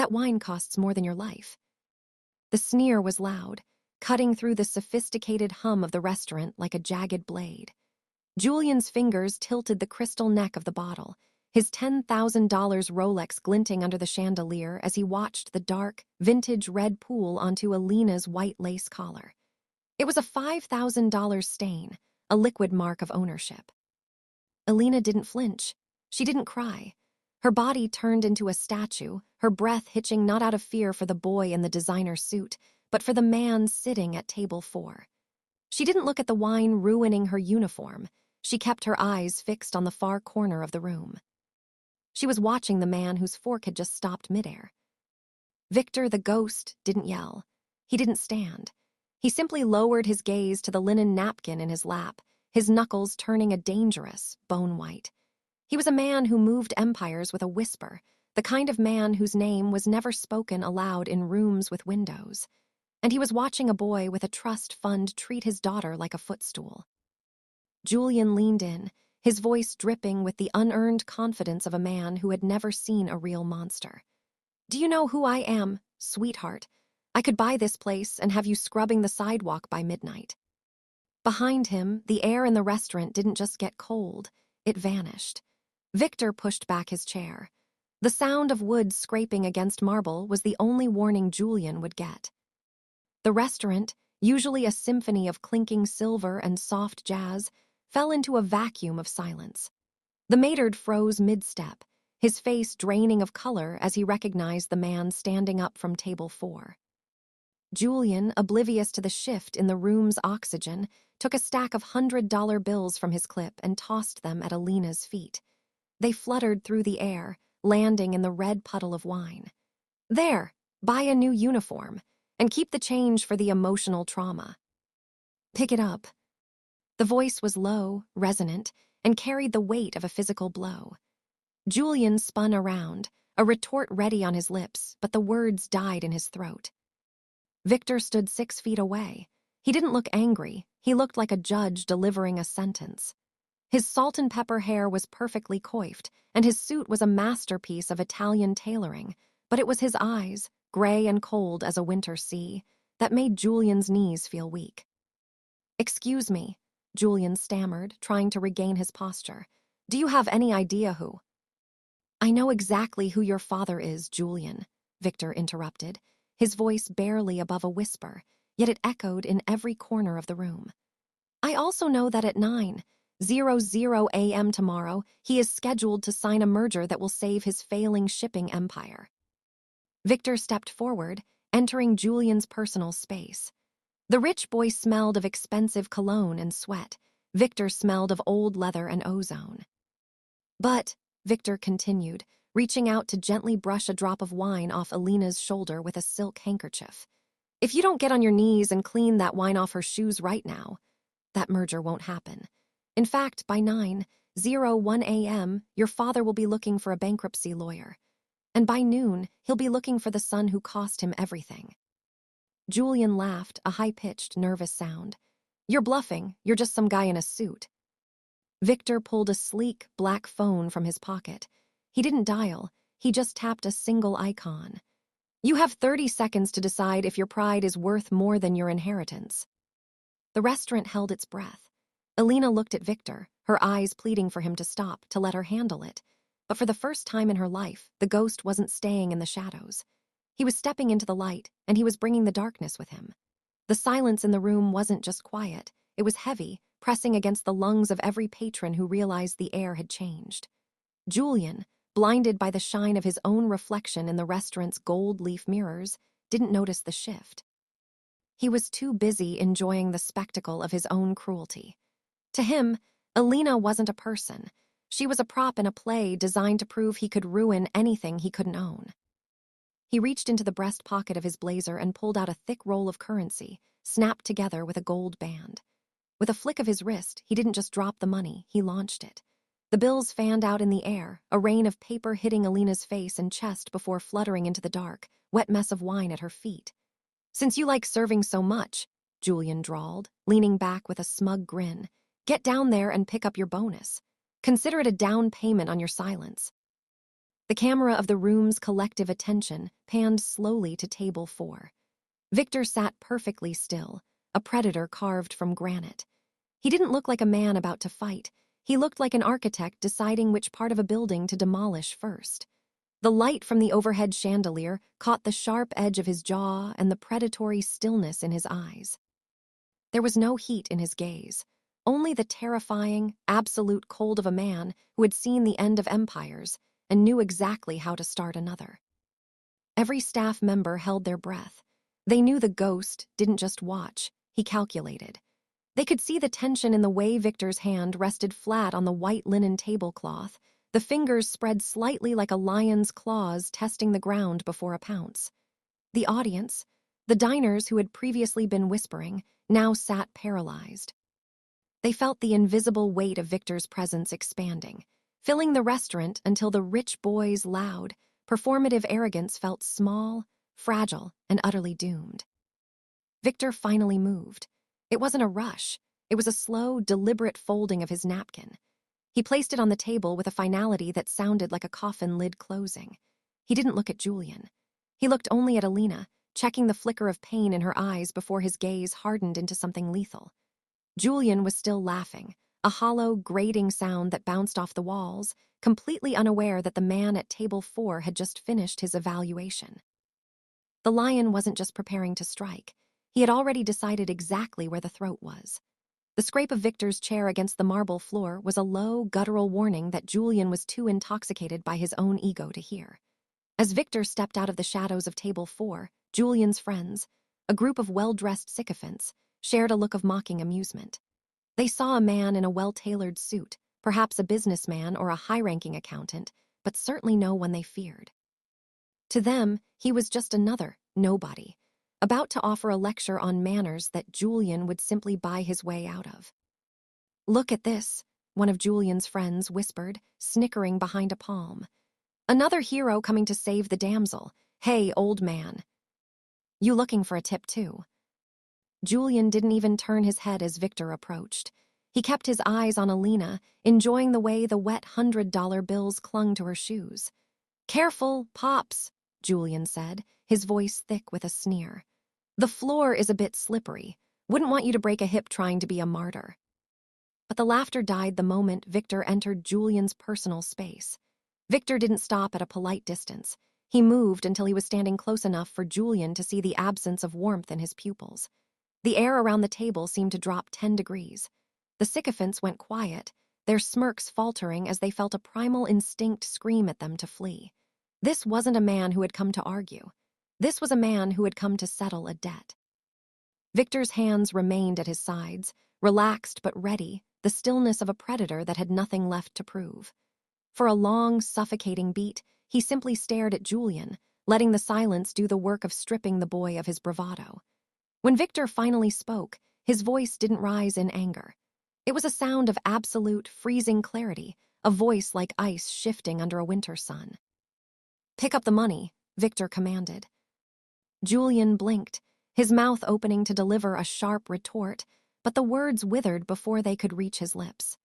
That wine costs more than your life." The sneer was loud, cutting through the sophisticated hum of the restaurant like a jagged blade. Julian's fingers tilted the crystal neck of the bottle, his $10,000 Rolex glinting under the chandelier as he watched the dark, vintage red pool onto Alina's white lace collar. It was a $5,000 stain, a liquid mark of ownership. Alina didn't flinch. She didn't cry. Her body turned into a statue, her breath hitching not out of fear for the boy in the designer suit, but for the man sitting at table 4. She didn't look at the wine ruining her uniform. She kept her eyes fixed on the far corner of the room. She was watching the man whose fork had just stopped midair. Victor, the ghost, didn't yell. He didn't stand. He simply lowered his gaze to the linen napkin in his lap, his knuckles turning a dangerous, bone white. He was a man who moved empires with a whisper, the kind of man whose name was never spoken aloud in rooms with windows. And he was watching a boy with a trust fund treat his daughter like a footstool. Julian leaned in, his voice dripping with the unearned confidence of a man who had never seen a real monster. "Do you know who I am, sweetheart? I could buy this place and have you scrubbing the sidewalk by midnight." Behind him, the air in the restaurant didn't just get cold, it vanished. Victor pushed back his chair. The sound of wood scraping against marble was the only warning Julian would get. The restaurant, usually a symphony of clinking silver and soft jazz, fell into a vacuum of silence. The maître froze mid-step, his face draining of color as he recognized the man standing up from table 4. Julian, oblivious to the shift in the room's oxygen, took a stack of $100 bills from his clip and tossed them at Alina's feet. They fluttered through the air, landing in the red puddle of wine. "There, buy a new uniform, and keep the change for the emotional trauma." "Pick it up." The voice was low, resonant, and carried the weight of a physical blow. Julian spun around, a retort ready on his lips, but the words died in his throat. Victor stood 6 feet away. He didn't look angry. He looked like a judge delivering a sentence. His salt and pepper hair was perfectly coiffed, and his suit was a masterpiece of Italian tailoring, but it was his eyes, gray and cold as a winter sea, that made Julian's knees feel weak. "Excuse me," Julian stammered, trying to regain his posture. "Do you have any idea who?" "I know exactly who your father is, Julian," Victor interrupted, his voice barely above a whisper, yet it echoed in every corner of the room. "I also know that at 9:00 a.m. tomorrow, he is scheduled to sign a merger that will save his failing shipping empire." Victor stepped forward, entering Julian's personal space. The rich boy smelled of expensive cologne and sweat. Victor smelled of old leather and ozone. "But," Victor continued, reaching out to gently brush a drop of wine off Alina's shoulder with a silk handkerchief, "if you don't get on your knees and clean that wine off her shoes right now, that merger won't happen. In fact, by 9:01 a.m., your father will be looking for a bankruptcy lawyer. And by noon, he'll be looking for the son who cost him everything." Julian laughed, a high-pitched, nervous sound. "You're bluffing. You're just some guy in a suit." Victor pulled a sleek, black phone from his pocket. He didn't dial. He just tapped a single icon. "You have 30 seconds to decide if your pride is worth more than your inheritance." The restaurant held its breath. Alina looked at Victor, her eyes pleading for him to stop, to let her handle it. But for the first time in her life, the ghost wasn't staying in the shadows. He was stepping into the light, and he was bringing the darkness with him. The silence in the room wasn't just quiet. It was heavy, pressing against the lungs of every patron who realized the air had changed. Julian, blinded by the shine of his own reflection in the restaurant's gold leaf mirrors, didn't notice the shift. He was too busy enjoying the spectacle of his own cruelty. To him, Alina wasn't a person. She was a prop in a play designed to prove he could ruin anything he couldn't own. He reached into the breast pocket of his blazer and pulled out a thick roll of currency, snapped together with a gold band. With a flick of his wrist, he didn't just drop the money, he launched it. The bills fanned out in the air, a rain of paper hitting Alina's face and chest before fluttering into the dark, wet mess of wine at her feet. "Since you like serving so much," Julian drawled, leaning back with a smug grin, "get down there and pick up your bonus. Consider it a down payment on your silence." The camera of the room's collective attention panned slowly to table 4. Victor sat perfectly still, a predator carved from granite. He didn't look like a man about to fight. He looked like an architect deciding which part of a building to demolish first. The light from the overhead chandelier caught the sharp edge of his jaw and the predatory stillness in his eyes. There was no heat in his gaze, only the terrifying, absolute cold of a man who had seen the end of empires and knew exactly how to start another. Every staff member held their breath. They knew the ghost didn't just watch, he calculated. They could see the tension in the way Victor's hand rested flat on the white linen tablecloth, the fingers spread slightly like a lion's claws testing the ground before a pounce. The audience, the diners who had previously been whispering, now sat paralyzed. They felt the invisible weight of Victor's presence expanding, filling the restaurant until the rich boy's loud, performative arrogance felt small, fragile, and utterly doomed. Victor finally moved. It wasn't a rush. It was a slow, deliberate folding of his napkin. He placed it on the table with a finality that sounded like a coffin lid closing. He didn't look at Julian. He looked only at Alina, checking the flicker of pain in her eyes before his gaze hardened into something lethal. Julian was still laughing, a hollow, grating sound that bounced off the walls, completely unaware that the man at table 4 had just finished his evaluation. The lion wasn't just preparing to strike. He had already decided exactly where the throat was. The scrape of Victor's chair against the marble floor was a low, guttural warning that Julian was too intoxicated by his own ego to hear. As Victor stepped out of the shadows of table 4, Julian's friends, a group of well-dressed sycophants, shared a look of mocking amusement. They saw a man in a well-tailored suit, perhaps a businessman or a high-ranking accountant, but certainly no one they feared. To them, he was just another nobody, about to offer a lecture on manners that Julian would simply buy his way out of. "Look at this," one of Julian's friends whispered, snickering behind a palm. "Another hero coming to save the damsel. Hey, old man. You looking for a tip too?" Julian didn't even turn his head as Victor approached. He kept his eyes on Alina, enjoying the way the wet $100 bills clung to her shoes. "Careful, Pops," Julian said, his voice thick with a sneer. "The floor is a bit slippery. Wouldn't want you to break a hip trying to be a martyr." But the laughter died the moment Victor entered Julian's personal space. Victor didn't stop at a polite distance. He moved until he was standing close enough for Julian to see the absence of warmth in his pupils. The air around the table seemed to drop 10 degrees. The sycophants went quiet, their smirks faltering as they felt a primal instinct scream at them to flee. This wasn't a man who had come to argue. This was a man who had come to settle a debt. Victor's hands remained at his sides, relaxed but ready, the stillness of a predator that had nothing left to prove. For a long, suffocating beat, he simply stared at Julian, letting the silence do the work of stripping the boy of his bravado. When Victor finally spoke, his voice didn't rise in anger. It was a sound of absolute, freezing clarity, a voice like ice shifting under a winter sun. "Pick up the money," Victor commanded. Julian blinked, his mouth opening to deliver a sharp retort, but the words withered before they could reach his lips.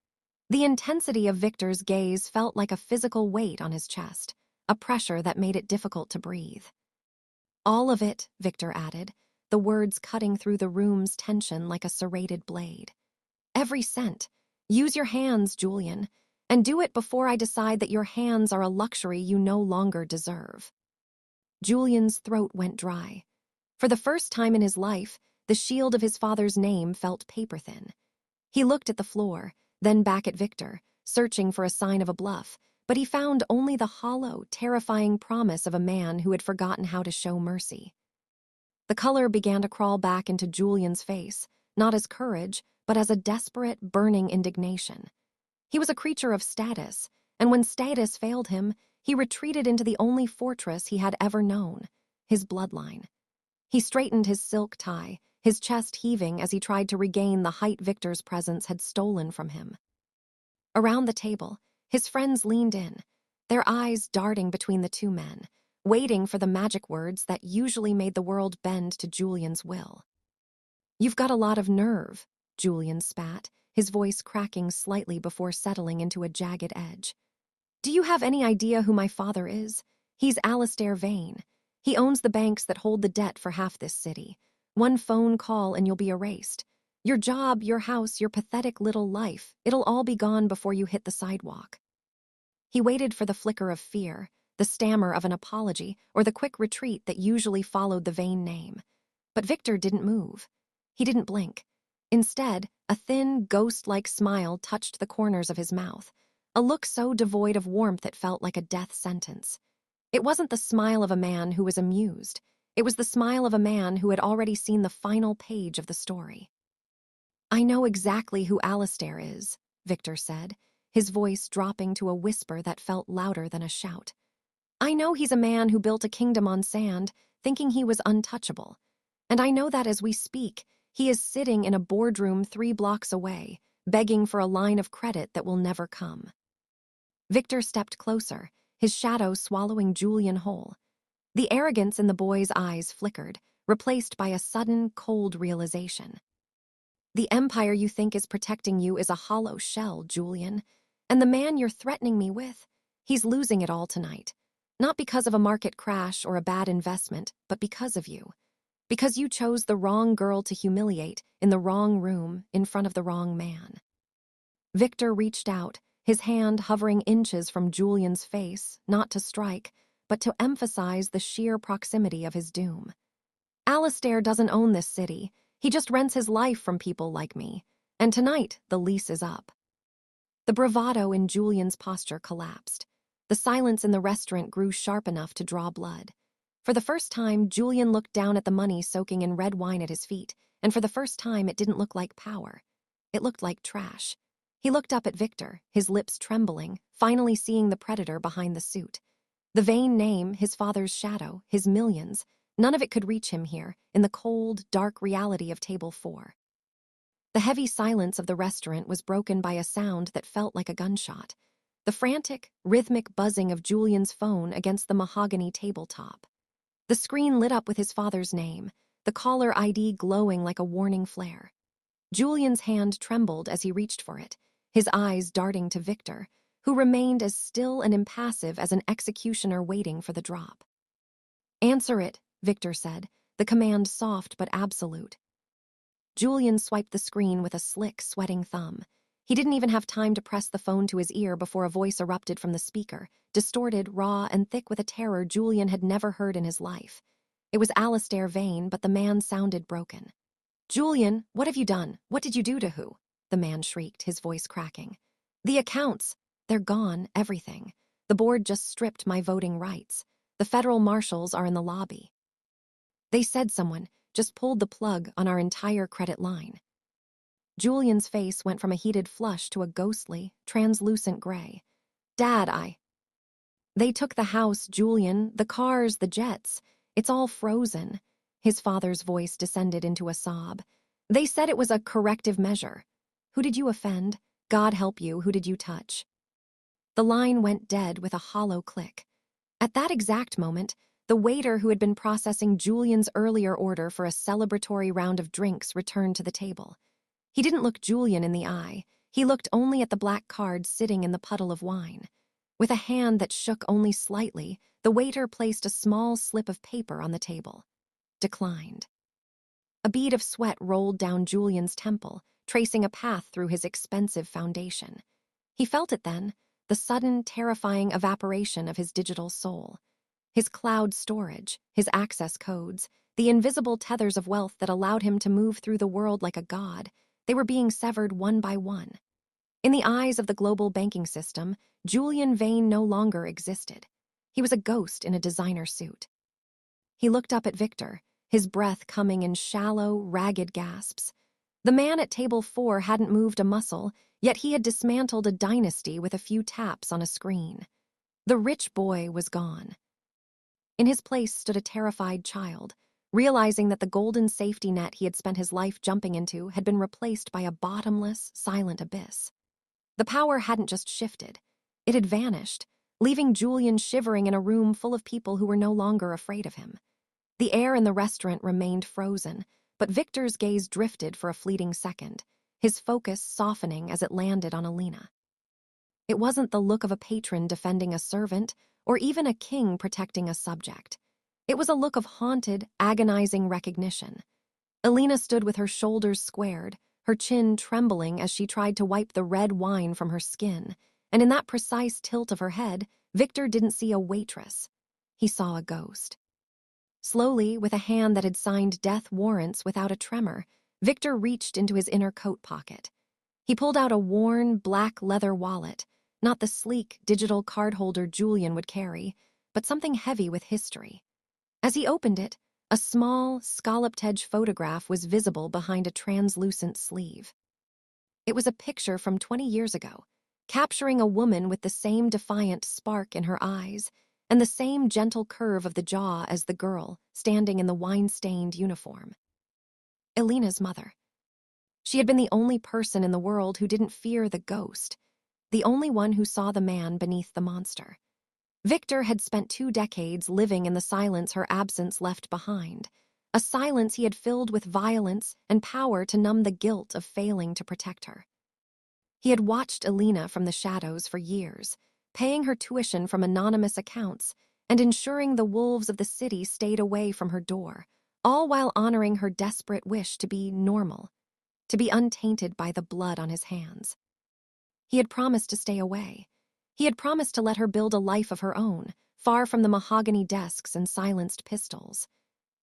The intensity of Victor's gaze felt like a physical weight on his chest, a pressure that made it difficult to breathe. "All of it," Victor added, the words cutting through the room's tension like a serrated blade. "Every cent. Use your hands, Julian, and do it before I decide that your hands are a luxury you no longer deserve." Julian's throat went dry. For the first time in his life, the shield of his father's name felt paper-thin. He looked at the floor, then back at Victor, searching for a sign of a bluff, but he found only the hollow, terrifying promise of a man who had forgotten how to show mercy. The color began to crawl back into Julian's face, not as courage, but as a desperate, burning indignation. He was a creature of status, and when status failed him, he retreated into the only fortress he had ever known, his bloodline. He straightened his silk tie, his chest heaving as he tried to regain the height Victor's presence had stolen from him. Around the table, his friends leaned in, their eyes darting between the two men, waiting for the magic words that usually made the world bend to Julian's will. "You've got a lot of nerve," Julian spat, his voice cracking slightly before settling into a jagged edge. Do you have any idea who my father is? He's Alistair Vane. He owns the banks that hold the debt for half this city. One phone call and you'll be erased. Your job, your house, your pathetic little life, it'll all be gone before you hit the sidewalk. He waited for the flicker of fear, the stammer of an apology, or the quick retreat that usually followed the Vane name. But Victor didn't move. He didn't blink. Instead, a thin, ghost-like smile touched the corners of his mouth, a look so devoid of warmth it felt like a death sentence. It wasn't the smile of a man who was amused. It was the smile of a man who had already seen the final page of the story. I know exactly who Alistair is, Victor said, his voice dropping to a whisper that felt louder than a shout. I know he's a man who built a kingdom on sand, thinking he was untouchable. And I know that as we speak, he is sitting in a boardroom 3 blocks away, begging for a line of credit that will never come. Victor stepped closer, his shadow swallowing Julian whole. The arrogance in the boy's eyes flickered, replaced by a sudden, cold realization. The empire you think is protecting you is a hollow shell, Julian. And the man you're threatening me with, he's losing it all tonight. Not because of a market crash or a bad investment, but because of you. Because you chose the wrong girl to humiliate in the wrong room in front of the wrong man. Victor reached out, his hand hovering inches from Julian's face, not to strike, but to emphasize the sheer proximity of his doom. Alistair doesn't own this city. He just rents his life from people like me. And tonight, the lease is up. The bravado in Julian's posture collapsed. The silence in the restaurant grew sharp enough to draw blood. For the first time, Julian looked down at the money soaking in red wine at his feet, and for the first time it didn't look like power. It looked like trash. He looked up at Victor, his lips trembling, finally seeing the predator behind the suit. The Vane name, his father's shadow, his millions, none of it could reach him here, in the cold, dark reality of Table 4. The heavy silence of the restaurant was broken by a sound that felt like a gunshot. The frantic, rhythmic buzzing of Julian's phone against the mahogany tabletop. The screen lit up with his father's name, the caller ID glowing like a warning flare. Julian's hand trembled as he reached for it, his eyes darting to Victor, who remained as still and impassive as an executioner waiting for the drop. Answer it, Victor said, the command soft but absolute. Julian swiped the screen with a slick, sweating thumb. He didn't even have time to press the phone to his ear before a voice erupted from the speaker, distorted, raw, and thick with a terror Julian had never heard in his life. It was Alistair Vane, but the man sounded broken. Julian, what have you done? What did you do to who? The man shrieked, his voice cracking. The accounts. They're gone, everything. The board just stripped my voting rights. The federal marshals are in the lobby. They said someone just pulled the plug on our entire credit line. Julian's face went from a heated flush to a ghostly, translucent gray. Dad, They took the house, Julian, the cars, the jets. It's all frozen. His father's voice descended into a sob. They said it was a corrective measure. Who did you offend? God help you, who did you touch? The line went dead with a hollow click. At that exact moment, the waiter who had been processing Julian's earlier order for a celebratory round of drinks returned to the table. He didn't look Julian in the eye. He looked only at the black card sitting in the puddle of wine. With a hand that shook only slightly, the waiter placed a small slip of paper on the table. Declined. A bead of sweat rolled down Julian's temple, tracing a path through his expensive foundation. He felt it then, the sudden, terrifying evaporation of his digital soul. His cloud storage, his access codes, the invisible tethers of wealth that allowed him to move through the world like a god, they were being severed one by one. In the eyes of the global banking system, Julian Vane no longer existed. He was a ghost in a designer suit. He looked up at Victor, his breath coming in shallow, ragged gasps. The man at Table 4 hadn't moved a muscle, yet he had dismantled a dynasty with a few taps on a screen. The rich boy was gone. In his place stood a terrified child, realizing that the golden safety net he had spent his life jumping into had been replaced by a bottomless, silent abyss. The power hadn't just shifted. It had vanished, leaving Julian shivering in a room full of people who were no longer afraid of him. The air in the restaurant remained frozen, but Victor's gaze drifted for a fleeting second, his focus softening as it landed on Alina. It wasn't the look of a patron defending a servant, or even a king protecting a subject. It was a look of haunted, agonizing recognition. Alina stood with her shoulders squared, her chin trembling as she tried to wipe the red wine from her skin, and in that precise tilt of her head, Victor didn't see a waitress. He saw a ghost. Slowly, with a hand that had signed death warrants without a tremor, Victor reached into his inner coat pocket. He pulled out a worn, black leather wallet, not the sleek, digital card holder Julian would carry, but something heavy with history. As he opened it, a small, scalloped-edge photograph was visible behind a translucent sleeve. It was a picture from 20 years ago, capturing a woman with the same defiant spark in her eyes and the same gentle curve of the jaw as the girl standing in the wine-stained uniform. Alina's mother. She had been the only person in the world who didn't fear the ghost, the only one who saw the man beneath the monster. Victor had spent 2 decades living in the silence her absence left behind, a silence he had filled with violence and power to numb the guilt of failing to protect her. He had watched Alina from the shadows for years, paying her tuition from anonymous accounts and ensuring the wolves of the city stayed away from her door, all while honoring her desperate wish to be normal, to be untainted by the blood on his hands. He had promised to stay away. He had promised to let her build a life of her own, far from the mahogany desks and silenced pistols.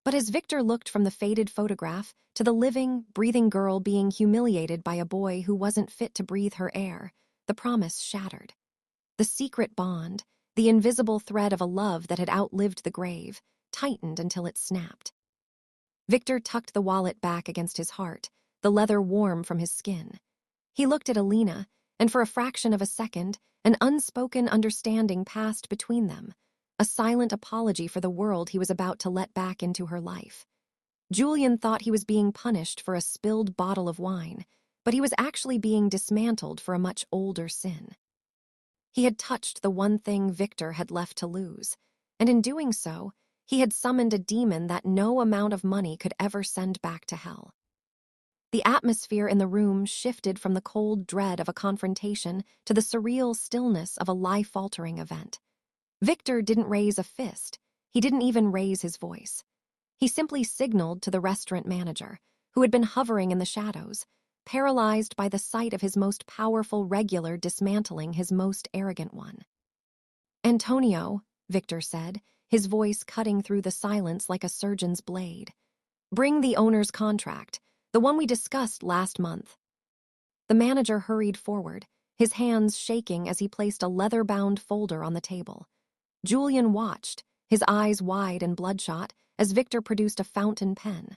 But as Victor looked from the faded photograph to the living, breathing girl being humiliated by a boy who wasn't fit to breathe her air, the promise shattered. The secret bond, the invisible thread of a love that had outlived the grave, tightened until it snapped. Victor tucked the wallet back against his heart, the leather warm from his skin. He looked at Alina, and for a fraction of a second, an unspoken understanding passed between them, a silent apology for the world he was about to let back into her life. Julian thought he was being punished for a spilled bottle of wine, but he was actually being dismantled for a much older sin. He had touched the one thing Victor had left to lose, and in doing so, he had summoned a demon that no amount of money could ever send back to hell. The atmosphere in the room shifted from the cold dread of a confrontation to the surreal stillness of a life-altering event. Victor didn't raise a fist. He didn't even raise his voice. He simply signaled to the restaurant manager, who had been hovering in the shadows, paralyzed by the sight of his most powerful regular dismantling his most arrogant one. "Antonio," Victor said, his voice cutting through the silence like a surgeon's blade. "Bring the owner's contract. The one we discussed last month." The manager hurried forward, his hands shaking as he placed a leather-bound folder on the table. Julian watched, his eyes wide and bloodshot, as Victor produced a fountain pen.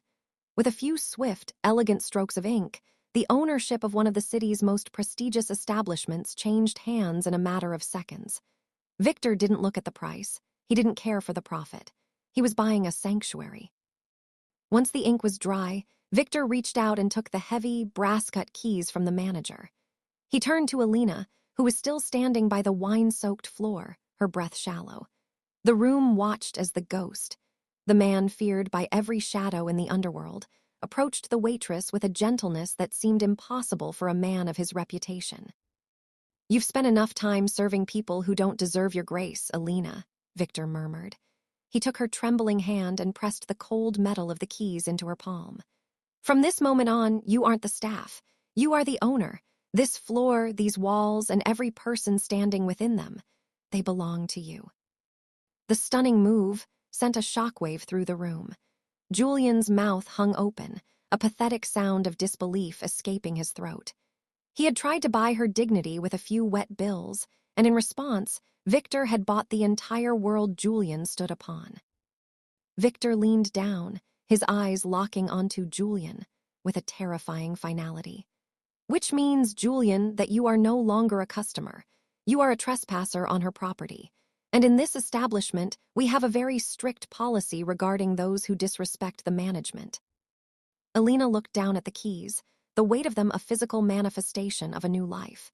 With a few swift, elegant strokes of ink, the ownership of one of the city's most prestigious establishments changed hands in a matter of seconds. Victor didn't look at the price. He didn't care for the profit. He was buying a sanctuary. Once the ink was dry, Victor reached out and took the heavy, brass-cut keys from the manager. He turned to Alina, who was still standing by the wine-soaked floor, her breath shallow. The room watched as the ghost, the man feared by every shadow in the underworld, approached the waitress with a gentleness that seemed impossible for a man of his reputation. "You've spent enough time serving people who don't deserve your grace, Alina," Victor murmured. He took her trembling hand and pressed the cold metal of the keys into her palm. "From this moment on, you aren't the staff. You are the owner. This floor, these walls, and every person standing within them, they belong to you." The stunning move sent a shockwave through the room. Julian's mouth hung open, a pathetic sound of disbelief escaping his throat. He had tried to buy her dignity with a few wet bills, and in response, Victor had bought the entire world Julian stood upon. Victor leaned down, his eyes locking onto Julian with a terrifying finality. "Which means, Julian, that you are no longer a customer. You are a trespasser on her property. And in this establishment, we have a very strict policy regarding those who disrespect the management." Alina looked down at the keys, the weight of them a physical manifestation of a new life.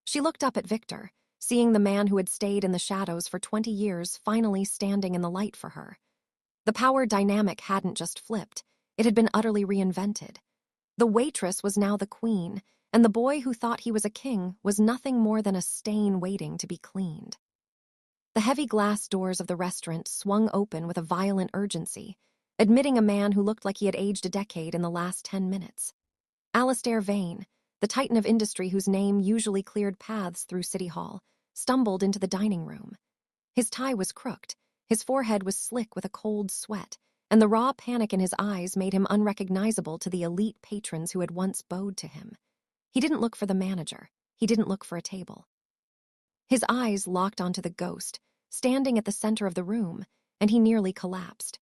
She looked up at Victor, seeing the man who had stayed in the shadows for 20 years finally standing in the light for her. The power dynamic hadn't just flipped, it had been utterly reinvented. The waitress was now the queen, and the boy who thought he was a king was nothing more than a stain waiting to be cleaned. The heavy glass doors of the restaurant swung open with a violent urgency, admitting a man who looked like he had aged a decade in the last 10 minutes. Alastair Vane, the titan of industry whose name usually cleared paths through City Hall, stumbled into the dining room. His tie was crooked, his forehead was slick with a cold sweat, and the raw panic in his eyes made him unrecognizable to the elite patrons who had once bowed to him. He didn't look for the manager. He didn't look for a table. His eyes locked onto the ghost, standing at the center of the room, and he nearly collapsed.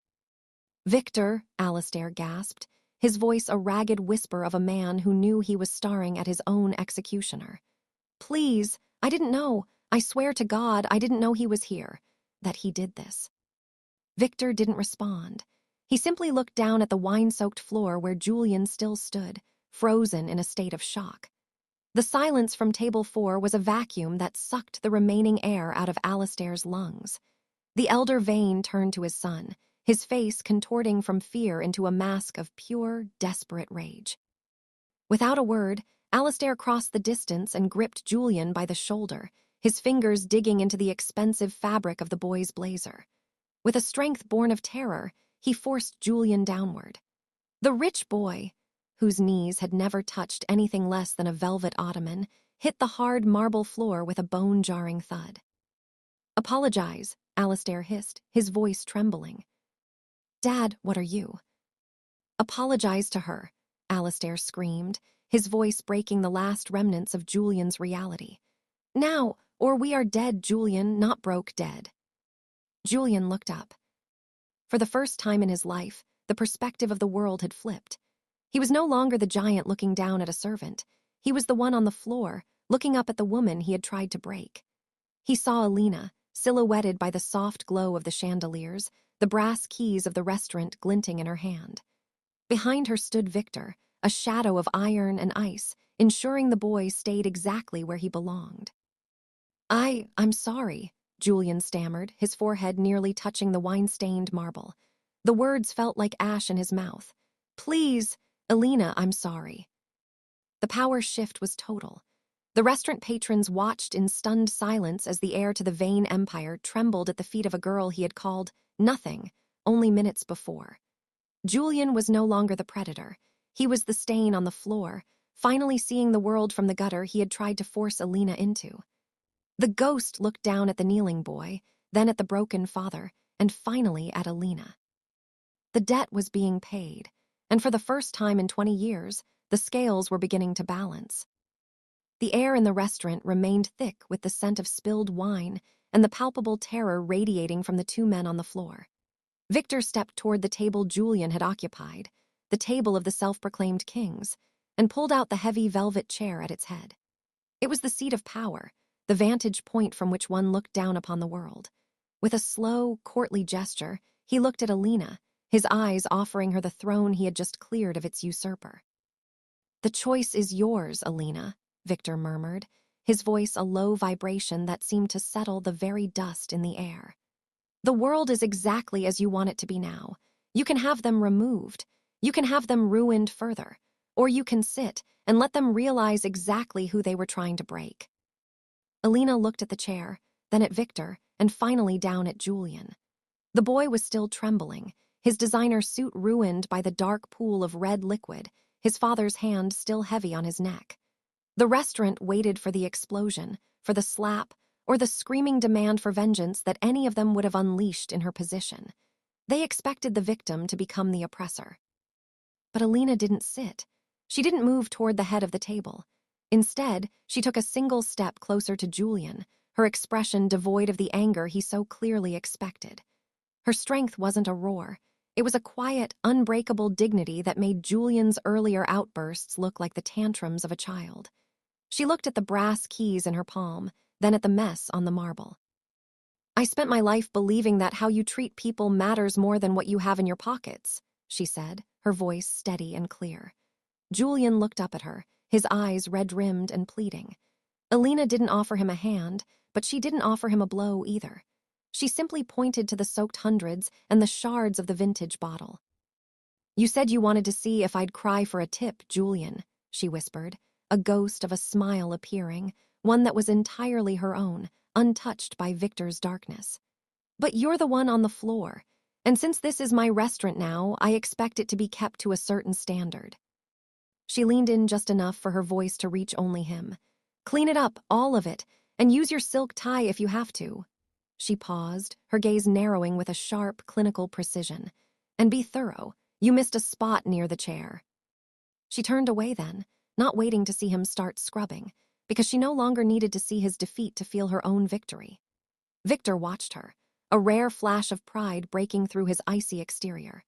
"Victor," Alastair gasped, his voice a ragged whisper of a man who knew he was starring at his own executioner. "Please, I didn't know. I swear to God, I didn't know he was here, that he did this." Victor didn't respond. He simply looked down at the wine-soaked floor where Julian still stood, frozen in a state of shock. The silence from table 4 was a vacuum that sucked the remaining air out of Alastair's lungs. The elder Vane turned to his son, his face contorting from fear into a mask of pure, desperate rage. Without a word, Alastair crossed the distance and gripped Julian by the shoulder, his fingers digging into the expensive fabric of the boy's blazer. With a strength born of terror, he forced Julian downward. The rich boy, whose knees had never touched anything less than a velvet ottoman, hit the hard marble floor with a bone-jarring thud. "Apologize," Alastair hissed, his voice trembling. "Dad, what are you?" "Apologize to her," Alastair screamed, his voice breaking the last remnants of Julian's reality. "Now, or we are dead, Julian, not broke dead." Julian looked up. For the first time in his life, the perspective of the world had flipped. He was no longer the giant looking down at a servant. He was the one on the floor, looking up at the woman he had tried to break. He saw Alina, silhouetted by the soft glow of the chandeliers, the brass keys of the restaurant glinting in her hand. Behind her stood Victor, a shadow of iron and ice, ensuring the boy stayed exactly where he belonged. I'm sorry," Julian stammered, his forehead nearly touching the wine-stained marble. The words felt like ash in his mouth. "Please, Alina, I'm sorry." The power shift was total. The restaurant patrons watched in stunned silence as the heir to the Vane Empire trembled at the feet of a girl he had called nothing only minutes before. Julian was no longer the predator. He was the stain on the floor, finally seeing the world from the gutter he had tried to force Alina into. The ghost looked down at the kneeling boy, then at the broken father, and finally at Alina. The debt was being paid, and for the first time in 20 years, the scales were beginning to balance. The air in the restaurant remained thick with the scent of spilled wine and the palpable terror radiating from the two men on the floor. Victor stepped toward the table Julian had occupied, the table of the self-proclaimed kings, and pulled out the heavy velvet chair at its head. It was the seat of power, the vantage point from which one looked down upon the world. With a slow, courtly gesture, he looked at Alina, his eyes offering her the throne he had just cleared of its usurper. "The choice is yours, Alina," Victor murmured, his voice a low vibration that seemed to settle the very dust in the air. "The world is exactly as you want it to be now. You can have them removed. You can have them ruined further. Or you can sit and let them realize exactly who they were trying to break." Alina looked at the chair, then at Victor, and finally down at Julian. The boy was still trembling, his designer suit ruined by the dark pool of red liquid, his father's hand still heavy on his neck. The restaurant waited for the explosion, for the slap, or the screaming demand for vengeance that any of them would have unleashed in her position. They expected the victim to become the oppressor. But Alina didn't sit. She didn't move toward the head of the table. Instead, she took a single step closer to Julian, her expression devoid of the anger he so clearly expected. Her strength wasn't a roar. It was a quiet, unbreakable dignity that made Julian's earlier outbursts look like the tantrums of a child. She looked at the brass keys in her palm, then at the mess on the marble. "I spent my life believing that how you treat people matters more than what you have in your pockets," she said, her voice steady and clear. Julian looked up at her, his eyes red-rimmed and pleading. Alina didn't offer him a hand, but she didn't offer him a blow either. She simply pointed to the soaked hundreds and the shards of the vintage bottle. "You said you wanted to see if I'd cry for a tip, Julian," she whispered. a ghost of a smile appearing, one that was entirely her own, untouched by Victor's darkness. "But you're the one on the floor, and since this is my restaurant now, I expect it to be kept to a certain standard." She leaned in just enough for her voice to reach only him. "Clean it up, all of it, and use your silk tie if you have to." She paused, her gaze narrowing with a sharp, clinical precision. "And be thorough. You missed a spot near the chair." She turned away then, not waiting to see him start scrubbing, because she no longer needed to see his defeat to feel her own victory. Victor watched her, a rare flash of pride breaking through his icy exterior.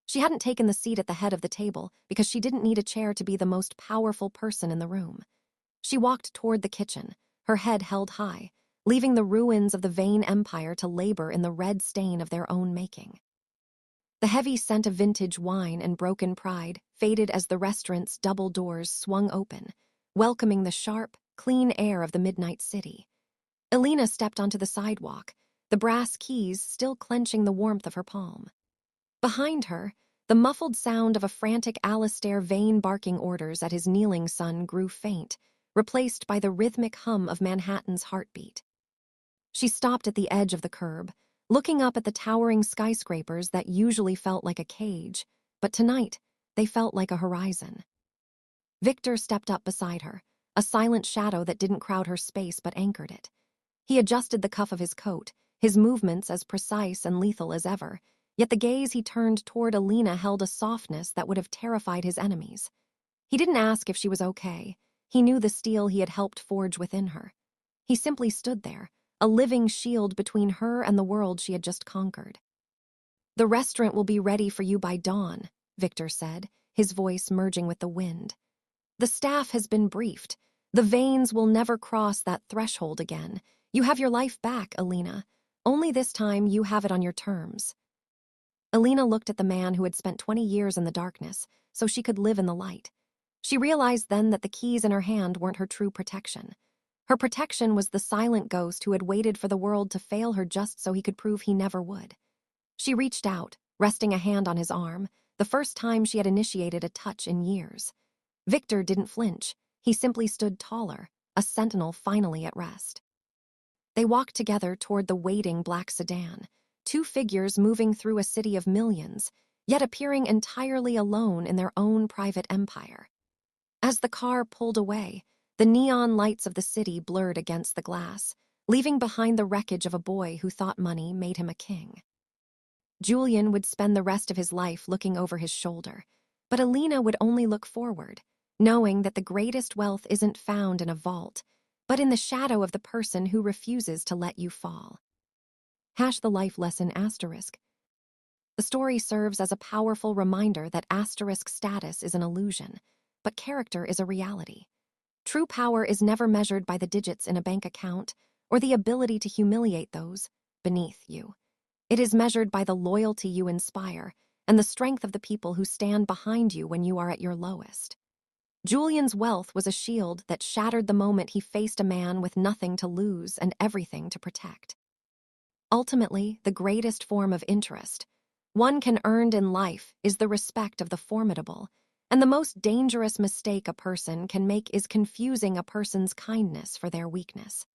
She hadn't taken the seat at the head of the table because she didn't need a chair to be the most powerful person in the room. She walked toward the kitchen, her head held high, leaving the ruins of the vain empire to labor in the red stain of their own making. The heavy scent of vintage wine and broken pride faded as the restaurant's double doors swung open, welcoming the sharp, clean air of the midnight city. Elena stepped onto the sidewalk, the brass keys still clenching the warmth of her palm. Behind her, the muffled sound of a frantic Alistair Vane barking orders at his kneeling son grew faint, replaced by the rhythmic hum of Manhattan's heartbeat. She stopped at the edge of the curb, looking up at the towering skyscrapers that usually felt like a cage, but tonight they felt like a horizon. Victor stepped up beside her, a silent shadow that didn't crowd her space but anchored it. He adjusted the cuff of his coat, his movements as precise and lethal as ever, yet the gaze he turned toward Elena held a softness that would have terrified his enemies. He didn't ask if she was okay. He knew the steel he had helped forge within her. He simply stood there, a living shield between her and the world she had just conquered. "The restaurant will be ready for you by dawn," Victor said, his voice merging with the wind. "The staff has been briefed. The Vanes will never cross that threshold again. You have your life back, Elena. Only this time you have it on your terms." Elena looked at the man who had spent 20 years in the darkness, so she could live in the light. She realized then that the keys in her hand weren't her true protection. Her protection was the silent ghost who had waited for the world to fail her just so he could prove he never would. She reached out, resting a hand on his arm, the first time she had initiated a touch in years. Victor didn't flinch. He simply stood taller, a sentinel finally at rest. They walked together toward the waiting black sedan, two figures moving through a city of millions, yet appearing entirely alone in their own private empire. As the car pulled away, the neon lights of the city blurred against the glass, leaving behind the wreckage of a boy who thought money made him a king. Julian would spend the rest of his life looking over his shoulder, but Elena would only look forward, knowing that the greatest wealth isn't found in a vault, but in the shadow of the person who refuses to let you fall. # the life lesson asterisk. The story serves as a powerful reminder that asterisk status is an illusion, but character is a reality. True power is never measured by the digits in a bank account or the ability to humiliate those beneath you. It is measured by the loyalty you inspire and the strength of the people who stand behind you when you are at your lowest. Julian's wealth was a shield that shattered the moment he faced a man with nothing to lose and everything to protect. Ultimately, the greatest form of interest one can earn in life is the respect of the formidable, and the most dangerous mistake a person can make is confusing a person's kindness for their weakness.